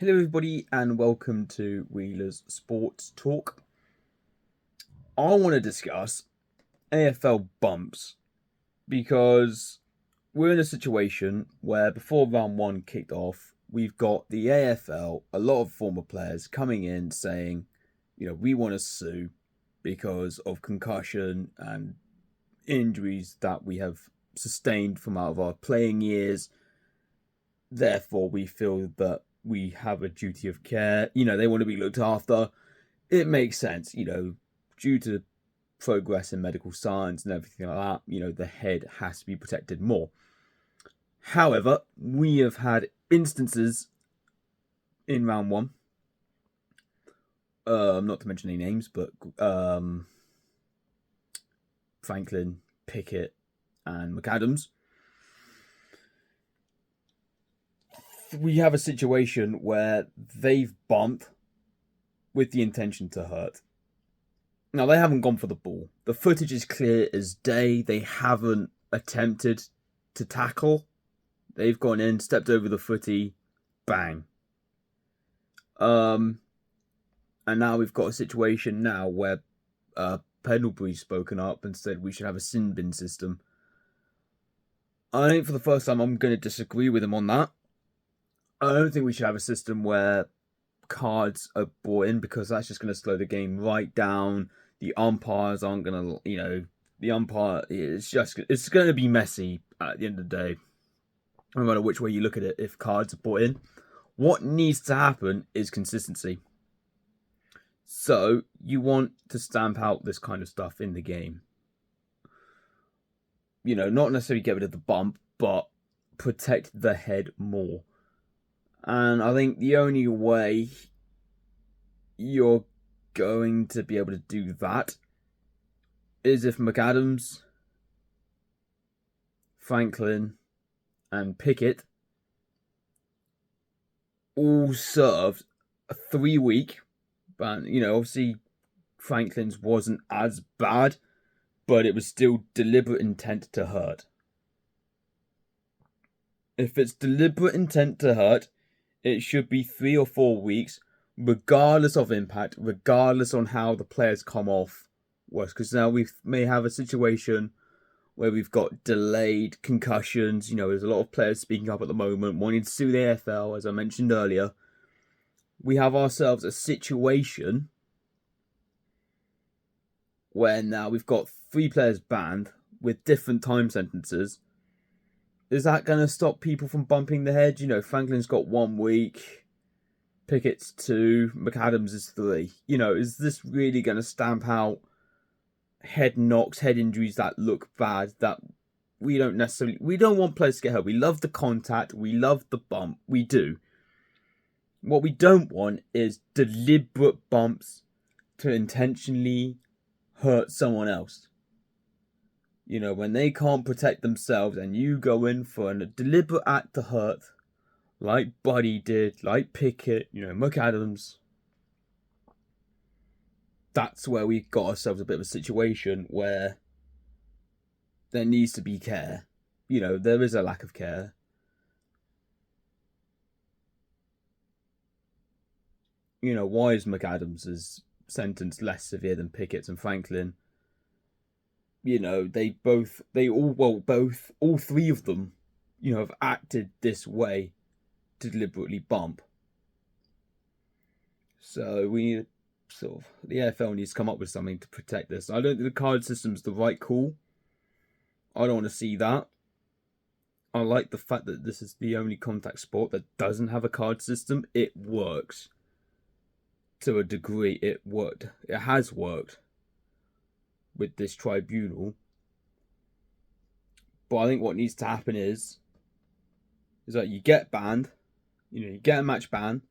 Hello everybody and welcome to Wheeler's Sports Talk. I want to discuss AFL bumps because we're in a situation where before round one kicked off, we've got the AFL, a lot of former players coming in saying, we want to sue because of concussion and injuries that we have sustained from out of our playing years. Therefore, we feel that we have a duty of care. They want to be looked after. It makes sense, due to progress in medical science and everything like that, the head has to be protected more. However, we have had instances in round one, not to mention any names, but Franklin, Pickett, and McAdams. We have a situation where they've bumped with the intention to hurt. Now, they haven't gone for the ball. The footage is clear as day. They haven't attempted to tackle. They've gone in, stepped over the footy, bang. And now we've got a situation now where Pendlebury's spoken up and said we should have a sin bin system. I think for the first time I'm going to disagree with him on that. I don't think we should have a system where cards are brought in because that's just going to slow the game right down. The umpires aren't going to, the umpire, it's going to be messy at the end of the day. No matter which way you look at it, if cards are brought in. What needs to happen is consistency. So, you want to stamp out this kind of stuff in the game. Not necessarily get rid of the bump, but protect the head more. And I think the only way you're going to be able to do that is if McAdams, Franklin, and Pickett all served a 3-week ban. Obviously Franklin's wasn't as bad, but it was still deliberate intent to hurt. If it's deliberate intent to hurt, it should be 3 or 4 weeks, regardless of impact, regardless on how the players come off worse. Because now we may have a situation where we've got delayed concussions. There's a lot of players speaking up at the moment, wanting to sue the AFL, as I mentioned earlier. We have ourselves a situation where now we've got 3 players banned with different time sentences. Is that going to stop people from bumping the head? Franklin's got 1 week, Pickett's 2, McAdams is 3. Is this really going to stamp out head knocks, head injuries that look bad, that we don't want players to get hurt. We love the contact, we love the bump, we do. What we don't want is deliberate bumps to intentionally hurt someone else. When they can't protect themselves and you go in for a deliberate act to hurt, like Buddy did, like Pickett, McAdams, that's where we got ourselves a bit of a situation where there needs to be care. There is a lack of care. Why is McAdams' sentence less severe than Pickett's and Franklin? All 3 of them, have acted this way to deliberately bump. So we need the AFL needs to come up with something to protect this. I don't think the card system's the right call. I don't want to see that. I like the fact that this is the only contact sport that doesn't have a card system. It works. To a degree, it worked. It has worked with this tribunal. But I think what needs to happen is that you get banned. You get a match ban.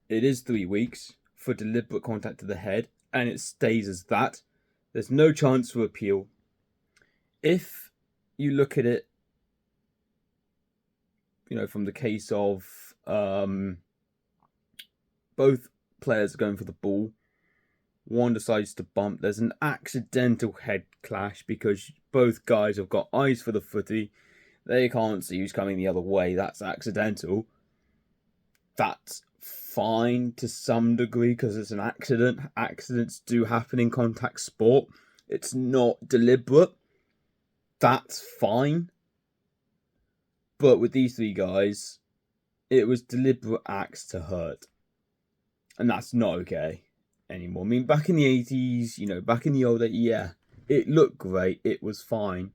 It is 3 weeks for deliberate contact to the head, and it stays as that. There's no chance for appeal. If you look at it, from the case of both players are going for the ball, one decides to bump, there's an accidental head clash because both guys have got eyes for the footy. They can't see who's coming the other way. That's accidental. that's fine to some degree because it's an accident. Accidents do happen in contact sport. It's not deliberate. That's fine. But with these three guys, it was deliberate acts to hurt. And that's not okay anymore. I mean, back in the 80s, back in the old days, yeah, it looked great. It was fine.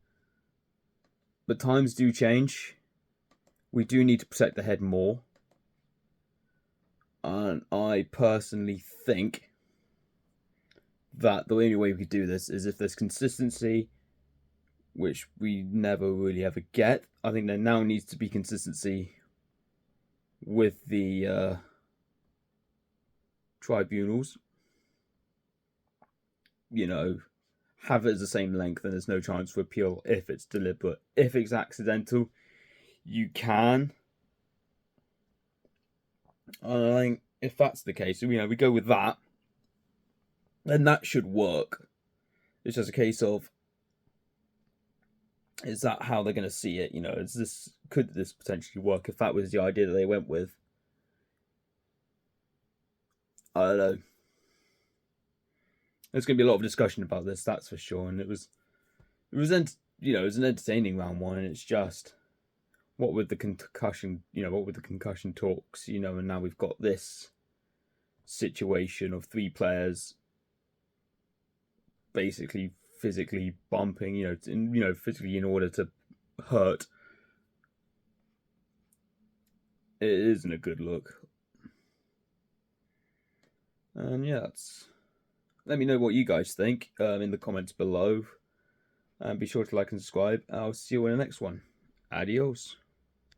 But times do change. We do need to protect the head more. And I personally think that the only way we could do this is if there's consistency, which we never really ever get. I think there now needs to be consistency with the tribunals. Have it as the same length and there's no chance for appeal if it's deliberate. If it's accidental, you can. I think if that's the case, we go with that, then that should work. It's just a case of, is that how they're going to see it? Could this potentially work if that was the idea that they went with? I don't know. There's going to be a lot of discussion about this, that's for sure. And it was an entertaining round one, and it's just, what with the concussion, talks, and now we've got this situation of three players basically physically bumping, physically in order to hurt. It isn't a good look. And yeah, let me know what you guys think in the comments below. And be sure to like and subscribe. I'll see you in the next one. Adios.